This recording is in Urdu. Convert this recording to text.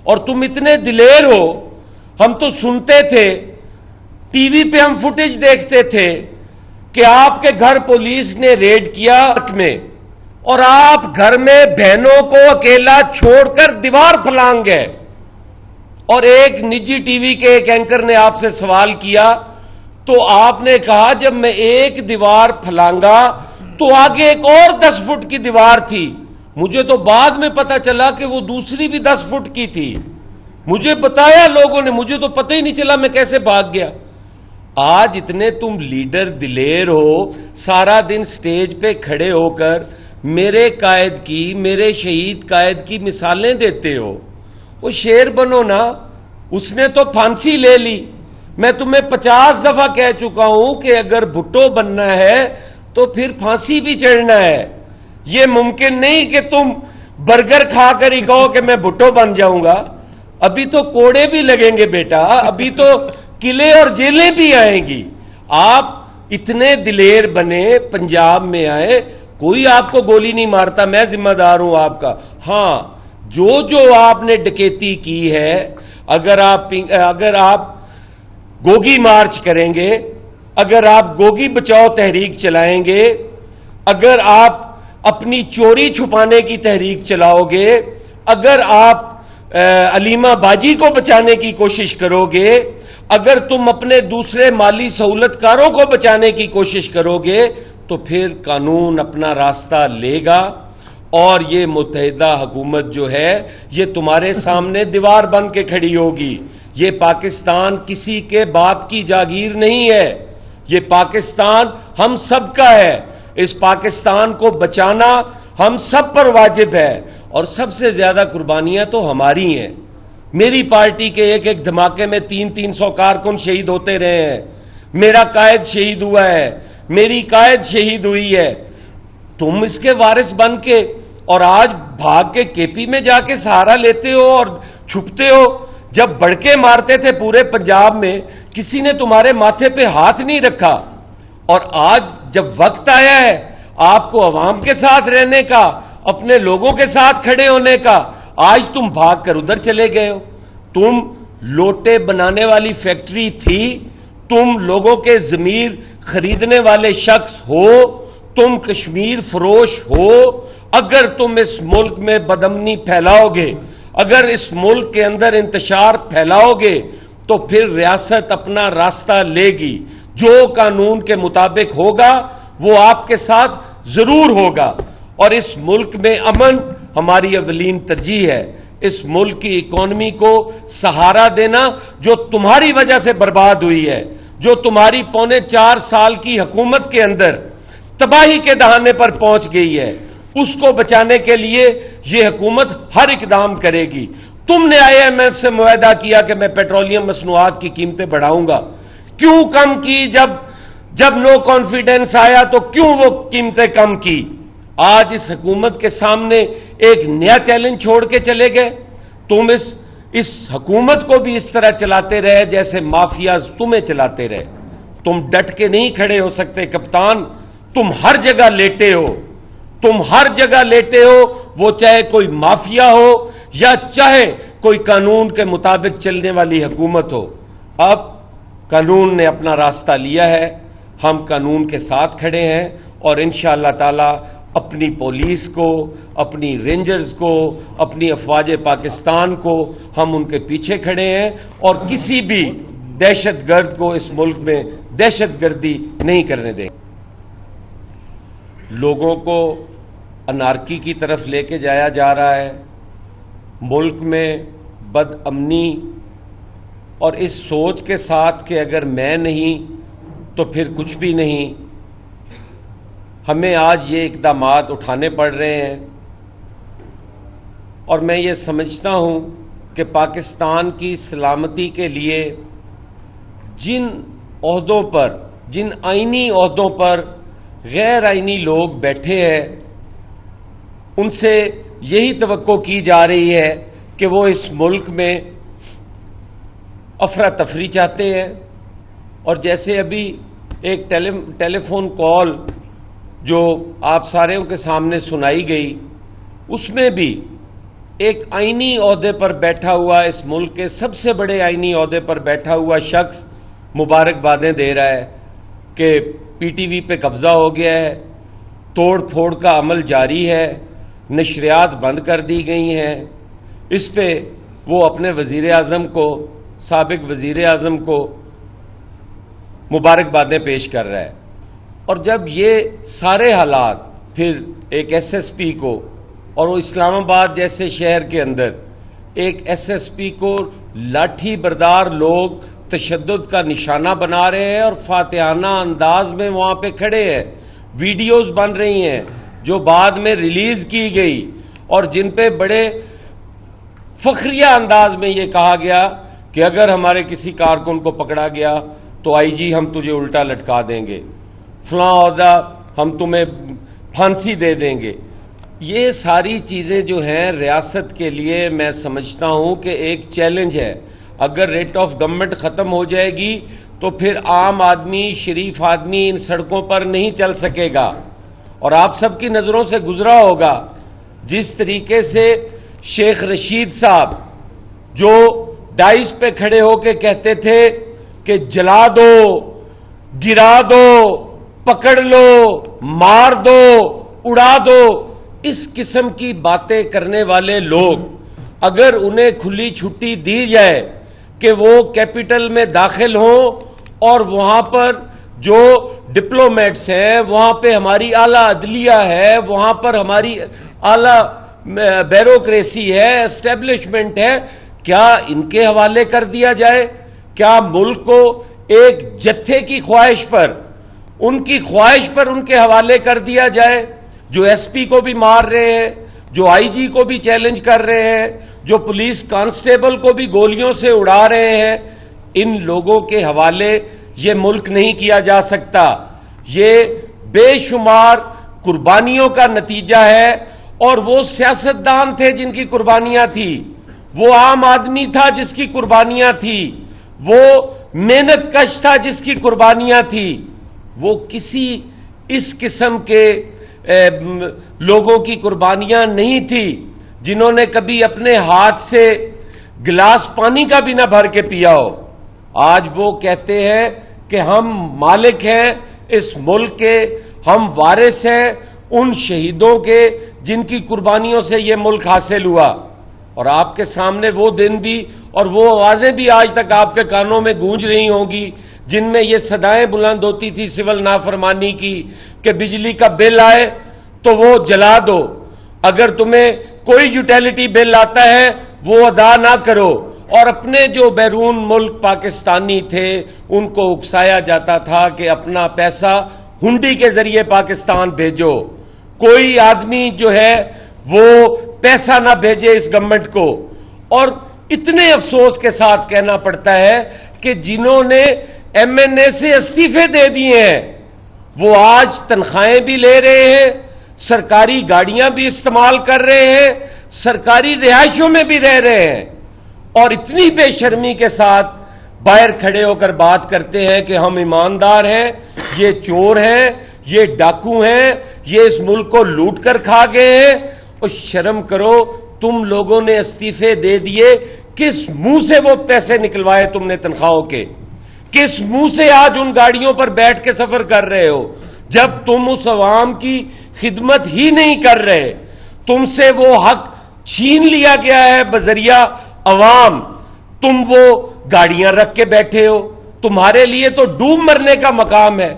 اور تم اتنے دلیر ہو. ہم تو سنتے تھے, ٹی وی پہ ہم فوٹیج دیکھتے تھے کہ آپ کے گھر پولیس نے ریڈ کیا میں, اور آپ گھر میں بہنوں کو اکیلا چھوڑ کر دیوار پھلانگ گئے. اور ایک نجی ٹی وی کے ایک اینکر نے آپ سے سوال کیا تو آپ نے کہا جب میں ایک دیوار پھلانگا تو آگے ایک اور 10 فٹ کی دیوار تھی. مجھے تو بعد میں پتا چلا کہ وہ دوسری بھی 10 فٹ کی تھی. مجھے بتایا لوگوں نے, مجھے تو پتہ ہی نہیں چلا میں کیسے بھاگ گیا. آج اتنے تم لیڈر دلیر ہو, سارا دن سٹیج پہ کھڑے ہو کر میرے قائد کی, میرے شہید قائد کی مثالیں دیتے ہو. وہ شیر بنو نا, اس نے تو پھانسی لے لی. میں تمہیں 50 دفعہ کہہ چکا ہوں کہ اگر بھٹو بننا ہے تو پھر پھانسی بھی چڑھنا ہے. یہ ممکن نہیں کہ تم برگر کھا کر ہی کہو کہ میں بھٹو بن جاؤں گا. ابھی تو کوڑے بھی لگیں گے بیٹا, ابھی تو قلعے اور جیلیں بھی آئیں گی. آپ اتنے دلیر بنے, پنجاب میں آئے, کوئی آپ کو گولی نہیں مارتا, میں ذمہ دار ہوں آپ کا. ہاں, جو آپ نے ڈکیتی کی ہے, اگر آپ گوگی مارچ کریں گے, اگر آپ گوگی بچاؤ تحریک چلائیں گے, اگر آپ اپنی چوری چھپانے کی تحریک چلاؤ گے, اگر آپ علیمہ باجی کو بچانے کی کوشش کرو گے, اگر تم اپنے دوسرے مالی سہولت کاروں کو بچانے کی کوشش کرو گے, تو پھر قانون اپنا راستہ لے گا. اور یہ متحدہ حکومت جو ہے یہ تمہارے سامنے دیوار بن کے کھڑی ہوگی. یہ پاکستان کسی کے باپ کی جاگیر نہیں ہے, یہ پاکستان ہم سب کا ہے. اس پاکستان کو بچانا ہم سب پر واجب ہے, اور سب سے زیادہ قربانیاں تو ہماری ہیں. میری پارٹی کے ایک دھماکے میں 300 کارکن شہید ہوتے رہے ہیں. میرا قائد شہید ہوا ہے, میری قائد شہید ہوئی ہے. تم اس کے وارث بن کے اور آج بھاگ کے کے پی میں جا کے سہارا لیتے ہو اور چھپتے ہو. جب بڑکے مارتے تھے پورے پنجاب میں, کسی نے تمہارے ماتھے پہ ہاتھ نہیں رکھا. اور آج جب وقت آیا ہے آپ کو عوام کے ساتھ رہنے کا, اپنے لوگوں کے ساتھ کھڑے ہونے کا, آج تم بھاگ کر ادھر چلے گئے ہو. تم لوٹے بنانے والی فیکٹری تھی, تم لوگوں کے ضمیر خریدنے والے شخص ہو, تم کشمیر فروش ہو. اگر تم اس ملک میں بدامنی پھیلاؤ گے, اگر اس ملک کے اندر انتشار پھیلاؤ گے, تو پھر ریاست اپنا راستہ لے گی. جو قانون کے مطابق ہوگا وہ آپ کے ساتھ ضرور ہوگا. اور اس ملک میں امن ہماری اولین ترجیح ہے. اس ملک کی اکانومی کو سہارا دینا جو تمہاری وجہ سے برباد ہوئی ہے, جو تمہاری 4.25 سال کی حکومت کے اندر تباہی کے دہانے پر پہنچ گئی ہے, اس کو بچانے کے لیے یہ حکومت ہر اقدام کرے گی. تم نے IMF سے معاہدہ کیا کہ میں پیٹرولیم مصنوعات کی قیمتیں بڑھاؤں گا. کیوں کم کی؟ جب نو کانفیڈنس آیا تو کیوں وہ قیمتیں کم کی؟ آج اس حکومت کے سامنے ایک نیا چیلنج چھوڑ کے چلے گئے. تم اس حکومت کو بھی اس طرح چلاتے رہے جیسے مافیاز تمہیں چلاتے رہے. تم ڈٹ کے نہیں کھڑے ہو سکتے کپتان. تم ہر جگہ لیٹے ہو, تم ہر جگہ لیٹے ہو, وہ چاہے کوئی مافیا ہو یا چاہے کوئی قانون کے مطابق چلنے والی حکومت ہو. اب قانون نے اپنا راستہ لیا ہے, ہم قانون کے ساتھ کھڑے ہیں, اور انشاءاللہ تعالی اپنی پولیس کو, اپنی رینجرز کو, اپنی افواج پاکستان کو ہم ان کے پیچھے کھڑے ہیں, اور کسی بھی دہشت گرد کو اس ملک میں دہشت گردی نہیں کرنے دیں. لوگوں کو انارکی کی طرف لے کے جایا جا رہا ہے, ملک میں بد امنی, اور اس سوچ کے ساتھ کہ اگر میں نہیں تو پھر کچھ بھی نہیں. ہمیں آج یہ اقدامات اٹھانے پڑ رہے ہیں, اور میں یہ سمجھتا ہوں کہ پاکستان کی سلامتی کے لیے جن عہدوں پر, جن آئینی عہدوں پر غیر آئینی لوگ بیٹھے ہیں, ان سے یہی توقع کی جا رہی ہے کہ وہ اس ملک میں افراتفری چاہتے ہیں. اور جیسے ابھی ایک ٹیلی فون کال جو آپ ساروں کے سامنے سنائی گئی, اس میں بھی ایک آئینی عہدے پر بیٹھا ہوا، اس ملک کے سب سے بڑے آئینی عہدے پر بیٹھا ہوا شخص مبارکبادیں دے رہا ہے کہ پی ٹی وی پہ قبضہ ہو گیا ہے، توڑ پھوڑ کا عمل جاری ہے، نشریات بند کر دی گئی ہیں. اس پہ وہ اپنے وزیر اعظم کو، سابق وزیر اعظم کو مبارکبادیں پیش کر رہا ہے. اور جب یہ سارے حالات پھر ایک ایس ایس پی کو، اور وہ اسلام آباد جیسے شہر کے اندر ایک ایس ایس پی کو لاٹھی بردار لوگ تشدد کا نشانہ بنا رہے ہیں اور فاتحانہ انداز میں وہاں پہ کھڑے ہیں، ویڈیوز بن رہی ہیں جو بعد میں ریلیز کی گئی اور جن پہ بڑے فخریہ انداز میں یہ کہا گیا کہ اگر ہمارے کسی کارکن کو پکڑا گیا تو آئی جی ہم تجھے الٹا لٹکا دیں گے، فلاں عہدہ ہم تمہیں پھانسی دے دیں گے. یہ ساری چیزیں جو ہیں ریاست کے لیے میں سمجھتا ہوں کہ ایک چیلنج ہے. اگر ریٹ آف گورنمنٹ ختم ہو جائے گی تو پھر عام آدمی، شریف آدمی ان سڑکوں پر نہیں چل سکے گا. اور آپ سب کی نظروں سے گزرا ہوگا جس طریقے سے شیخ رشید صاحب جو ڈائس پہ کھڑے ہو کے کہتے تھے کہ جلا دو، گرا دو، پکڑ لو، مار دو، اڑا دو، اس قسم کی باتیں کرنے والے لوگ اگر انہیں کھلی چھٹی دی جائے کہ وہ کیپٹل میں داخل ہوں اور وہاں پر جو ڈپلومیٹس ہیں، وہاں پہ ہماری اعلیٰ عدلیہ ہے، وہاں پر ہماری اعلیٰ بیوروکریسی ہے، اسٹیبلشمنٹ ہے، کیا ان کے حوالے کر دیا جائے؟ کیا ملک کو ایک جتھے کی خواہش پر، ان کی خواہش پر ان کے حوالے کر دیا جائے جو ایس پی کو بھی مار رہے ہیں، جو آئی جی کو بھی چیلنج کر رہے ہیں، جو پولیس کانسٹیبل کو بھی گولیوں سے اڑا رہے ہیں؟ ان لوگوں کے حوالے یہ ملک نہیں کیا جا سکتا. یہ بے شمار قربانیوں کا نتیجہ ہے، اور وہ سیاستدان تھے جن کی قربانیاں تھی، وہ عام آدمی تھا جس کی قربانیاں تھی، وہ محنت کش تھا جس کی قربانیاں تھی. وہ کسی اس قسم کے لوگوں کی قربانیاں نہیں تھی جنہوں نے کبھی اپنے ہاتھ سے گلاس پانی کا بھی نہ بھر کے پیا ہو. آج وہ کہتے ہیں کہ ہم مالک ہیں اس ملک کے، ہم وارث ہیں ان شہیدوں کے جن کی قربانیوں سے یہ ملک حاصل ہوا. اور آپ کے سامنے وہ دن بھی اور وہ آوازیں بھی آج تک آپ کے کانوں میں گونج رہی ہوں گی جن میں یہ صدائیں بلند ہوتی تھی سول نافرمانی کی کہ بجلی کا بل آئے تو وہ جلا دو، اگر تمہیں کوئی یوٹیلیٹی بل آتا ہے وہ ادا نہ کرو. اور اپنے جو بیرون ملک پاکستانی تھے ان کو اکسایا جاتا تھا کہ اپنا پیسہ ہنڈی کے ذریعے پاکستان بھیجو. کوئی آدمی جو ہے وہ پیسہ نہ بھیجے اس گورنمنٹ کو. اور اتنے افسوس کے ساتھ کہنا پڑتا ہے کہ جنہوں نے ایم این اے سے استعفے دے دیے ہیں وہ آج تنخواہیں بھی لے رہے ہیں، سرکاری گاڑیاں بھی استعمال کر رہے ہیں، سرکاری رہائشوں میں بھی رہ رہے ہیں، اور اتنی بے شرمی کے ساتھ باہر کھڑے ہو کر بات کرتے ہیں کہ ہم ایماندار ہیں، یہ چور ہیں، یہ ڈاکو ہیں، یہ اس ملک کو لوٹ کر کھا گئے ہیں. اور شرم کرو، تم لوگوں نے استعفے دے دیے، کس منہ سے وہ پیسے نکلوائے تم نے تنخواہوں کے؟ کس منہ سے آج ان گاڑیوں پر بیٹھ کے سفر کر رہے ہو جب تم اس عوام کی خدمت ہی نہیں کر رہے؟ تم سے وہ حق چھین لیا گیا ہے بذریعہ عوام، تم وہ گاڑیاں رکھ کے بیٹھے ہو. تمہارے لیے تو ڈوب مرنے کا مقام ہے.